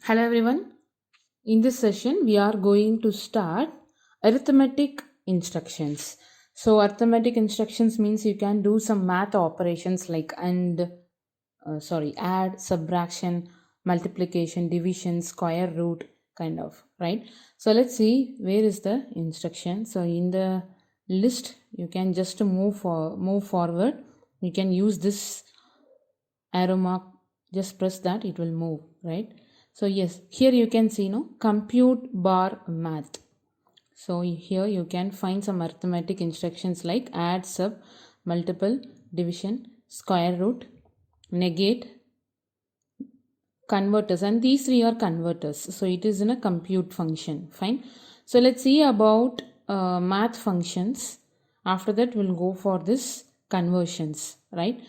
Hello everyone. In this session, we are going to start arithmetic instructions. So, arithmetic instructions means you can do some math operations like add, subtraction, multiplication, division, square root, kind of, right? So, let's see where is the instruction. So, in the list, you can just move forward. You can use this arrow mark, just press that, it will move, right? So yes, here you can see compute bar math. So here you can find some arithmetic instructions like add, sub, multiple, division, square root, negate, converters, and these three are converters. So it is in a compute function. Fine. So let's see about math functions. After that we'll go for this conversions, right?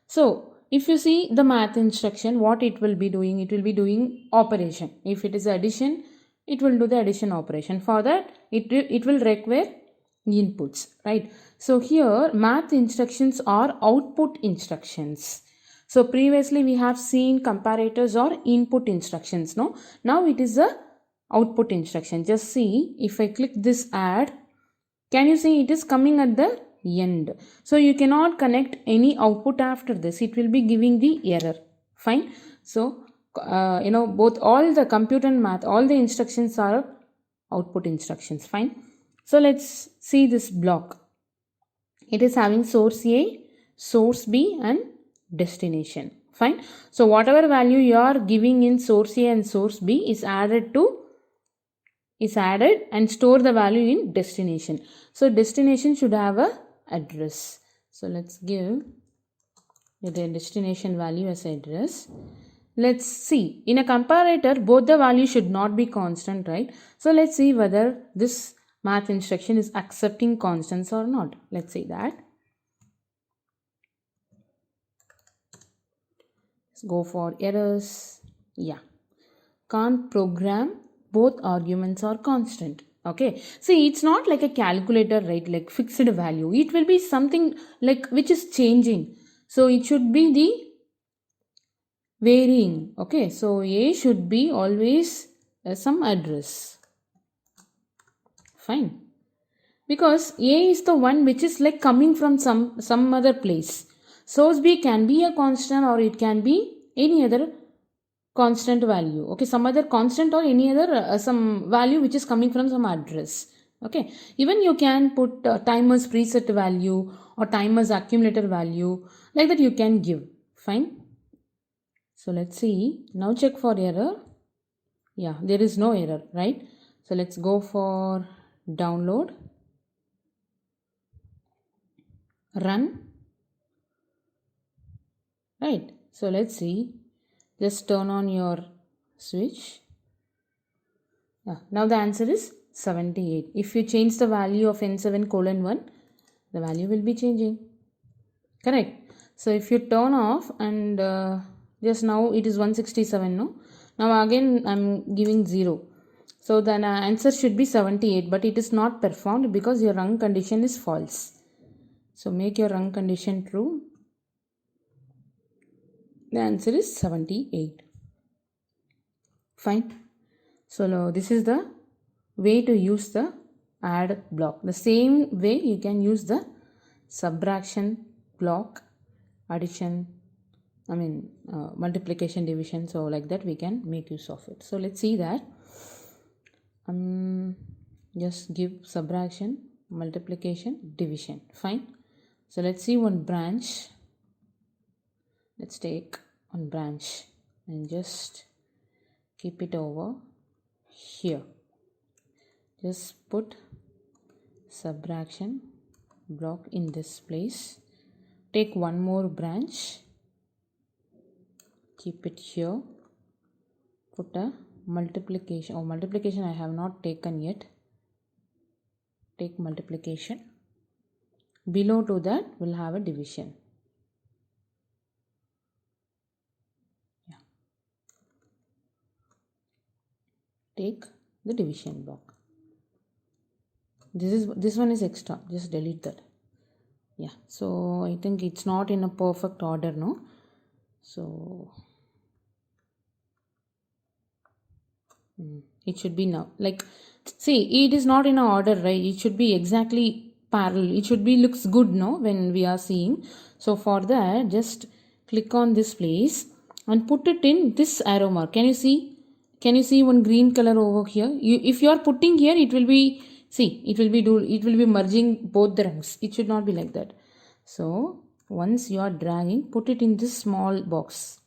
So if you see the math instruction, what it will be doing, it will be doing operation. If it is addition, it will do the addition operation. For that, it will require inputs, right? So here math instructions are output instructions. So previously we have seen comparators or input instructions. No, now it is a output instruction. Just see, if I click this add, can you see it is coming at the end? So you cannot connect any output after this. It will be giving the error. Fine. So both all the compute and math, all the instructions are output instructions. Fine. So let's see this block. It is having source A, source B, and destination. Fine. So whatever value you are giving in source A and source B is added and store the value in destination. So destination should have a address. So let's give the destination value as address. Let's see, in a comparator both the values should not be constant, right? So let's see whether this math instruction is accepting constants or not. Let's see that. Let's go for errors. Yeah, can't program, both arguments are constant. Okay, see, it's not like a calculator, right? Like fixed value. It will be something like which is changing. So it should be the varying. Okay, so A should be always some address. Fine, because A is the one which is like coming from some other place. Source B can be a constant or it can be any other constant value. Okay, some other constant or any other some value which is coming from some address. Okay, even you can put timer's preset value or timer's accumulator value, like that you can give. Fine. So let's see, now check for error. Yeah, there is no error, right? So let's go for download, run, right? So let's see, just turn on your switch. Yeah, now the answer is 78. If you change the value of n7:1, the value will be changing. Correct. So if you turn off and just now it is 167, no? Now again I'm giving 0. So the answer should be 78, but it is not performed because your run condition is false. So make your run condition true. The answer is 78. Fine. So now this is the way to use the add block. The same way you can use the subtraction block, addition, multiplication, division. So like that we can make use of it. So let's see that. Just give subtraction, multiplication, division. Fine. So let's see one branch. Let's take one branch and just keep it over here. Just put subtraction block in this place. Take one more branch, keep it here, put a multiplication. Multiplication I have not taken yet. Take multiplication. Below to that we'll have a division. Yeah. Take the division block. This one is extra, just delete that. Yeah, so I think it's not in a perfect order, no? So It should be now. Like, see, it is not in a order, right? It should be exactly parallel. It should be looks good, no, when we are seeing. So for that, just click on this place and put it in this arrow mark. Can you see? Can you see one green color over here? If you are putting here, it will be, see, it will be merging both the ranks. It should not be like that. So once you are dragging, put it in this small box.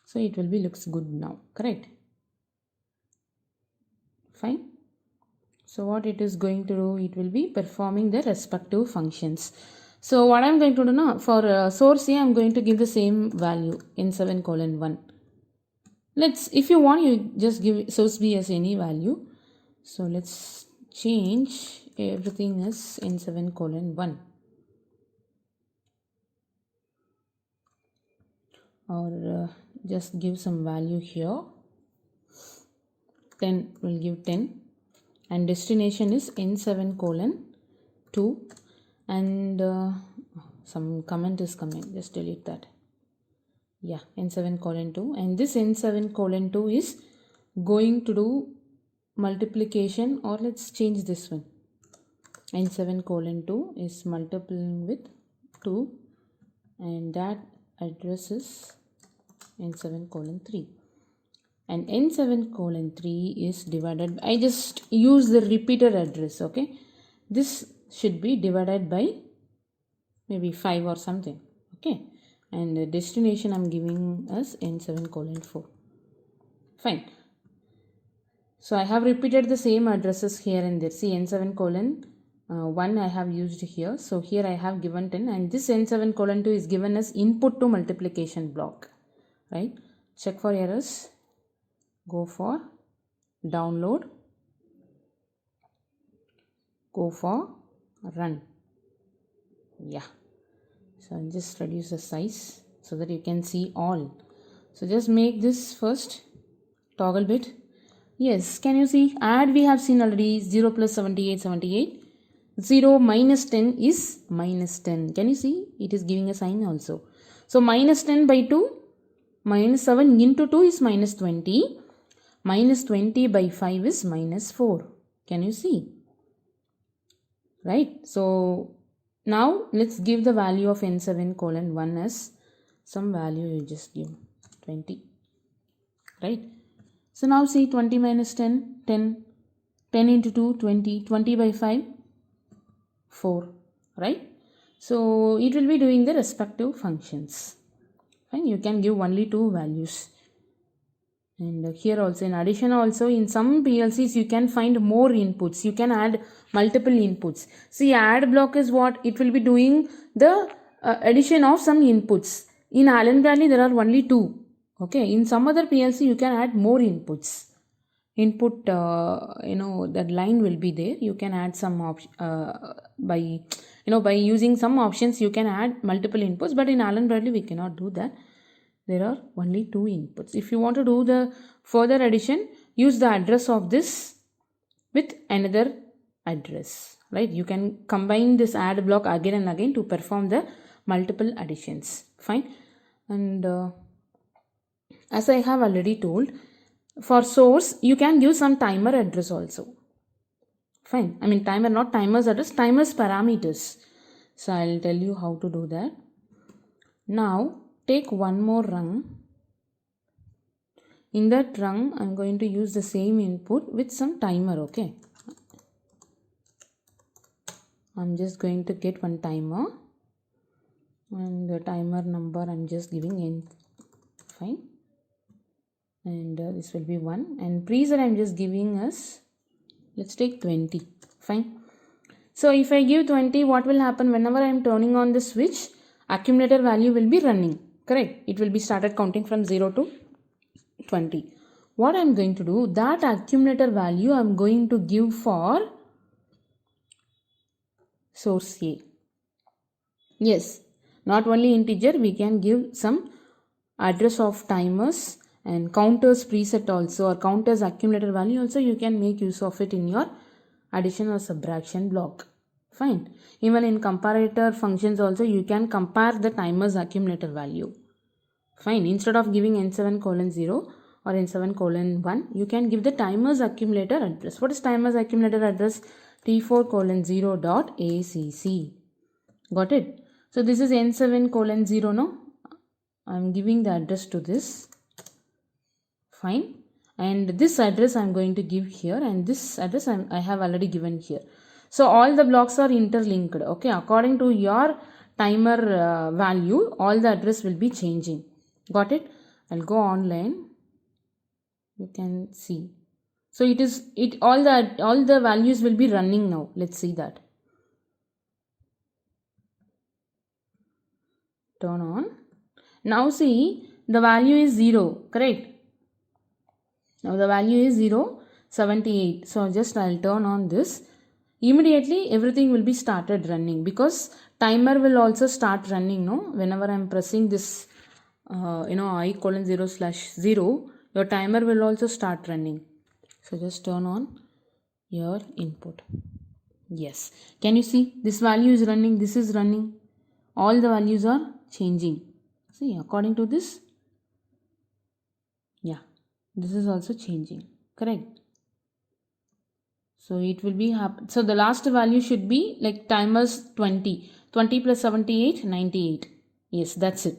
So it will be looks good now, correct? Fine. So what it is going to do, it will be performing the respective functions. So what I am going to do now, for source A, I am going to give the same value, n7:1. Let's, if you want, you just give source B as any value. So let's change everything as n7:1. Or just give some value here. 10 will give 10. And destination is n7:2. And some comment is coming, just delete that. Yeah, n7:2. And this n7:2 is going to do multiplication, or let's change this one. n7:2 is multiplying with 2, and that address is n7:3. And n7:3 is divided, I just use the repeated address, okay? This should be divided by maybe 5 or something, okay? And the destination I'm giving as n7:4. Fine. So I have repeated the same addresses here and there. See, n7:1 I have used here. So here I have given 10, and this n7:2 is given as input to multiplication block, right? Check for errors. Go for download. Go for run. Yeah. So I'll just reduce the size so that you can see all. So just make this first toggle bit. Yes, can you see? Add we have seen already 0 plus 78, 78. 0 minus 10 is minus 10. Can you see? It is giving a sign also. So minus 10 by 2, minus 7 into 2 is minus 20. Minus 20 by 5 is minus 4. Can you see? Right? So now let's give the value of n7:1 as some value, you just give 20. Right? So now see 20 minus 10, 10. 10 into 2, 20. 20 by 5, 4. Right? So it will be doing the respective functions. Fine. You can give only 2 values. And here also, in addition also, in some PLCs you can find more inputs. You can add multiple inputs. See, add block is what? It will be doing the addition of some inputs. In Allen Bradley there are only 2. Okay, in some other PLC you can add more inputs. Input, that line will be there. You can add some by using some options you can add multiple inputs. But in Allen Bradley we cannot do that. There are only 2 inputs. If you want to do the further addition, use the address of this with another address, right? You can combine this add block again and again to perform the multiple additions. Fine. And as I have already told, for source you can give some timer address also. Fine. I mean timer, not timer's address, timer's parameters. So I'll tell you how to do that. Now take one more rung. In that rung, I'm going to use the same input with some timer, okay? I'm just going to get one timer. And the timer number I'm just giving in. Fine. And this will be 1. And preset I'm just giving us, let's take 20. Fine. So if I give 20, what will happen? Whenever I'm turning on the switch, accumulator value will be running. Correct? It will be started counting from 0 to 20. What I am going to do, that accumulator value I am going to give for source A. Yes, not only integer, we can give some address of timers and counters preset also, or counters accumulator value also. You can make use of it in your addition or subtraction block. Fine. Even in comparator functions also, you can compare the timer's accumulator value. Fine. Instead of giving n7:0, or N7:1, you can give the timer's accumulator address. What is timer's accumulator address? T4:0.acc. Got it? So this is N7:0, no? I'm giving the address to this. Fine. And this address I'm going to give here, and this address I have already given here. So all the blocks are interlinked. Okay, according to your timer value, all the address will be changing. Got it? I'll go online. You can see. So all the values will be running now. Let's see that. Turn on. Now see, the value is 0, correct? Now the value is 0, 78. So just I'll turn on this. Immediately everything will be started running, because timer will also start running, no? Whenever I'm pressing this I:0/0, your timer will also start running. So just turn on your input. Yes. Can you see? This value is running, this is running. All the values are changing. See, according to this, yeah, this is also changing, correct? So it will be so the last value should be like timer's 20 plus 78, 98. Yes, that's it.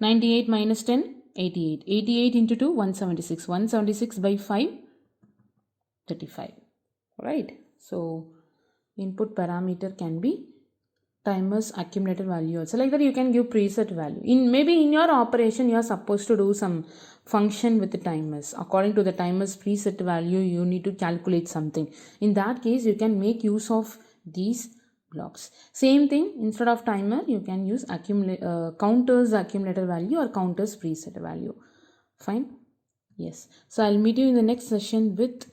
98 minus 10, 88. 88 into 2, 176. 176 by 5, 35. Right? So input parameter can be timer's accumulated value also. Like that you can give preset value. Maybe in your operation you are supposed to do some function with the timers. According to the timer's preset value, you need to calculate something. In that case, you can make use of these blocks. Same thing, instead of timer, you can use counter's accumulator value or counter's preset value. Fine? Yes. So I'll meet you in the next session with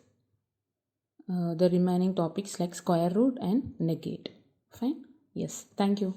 the remaining topics like square root and negate. Fine? Yes. Thank you.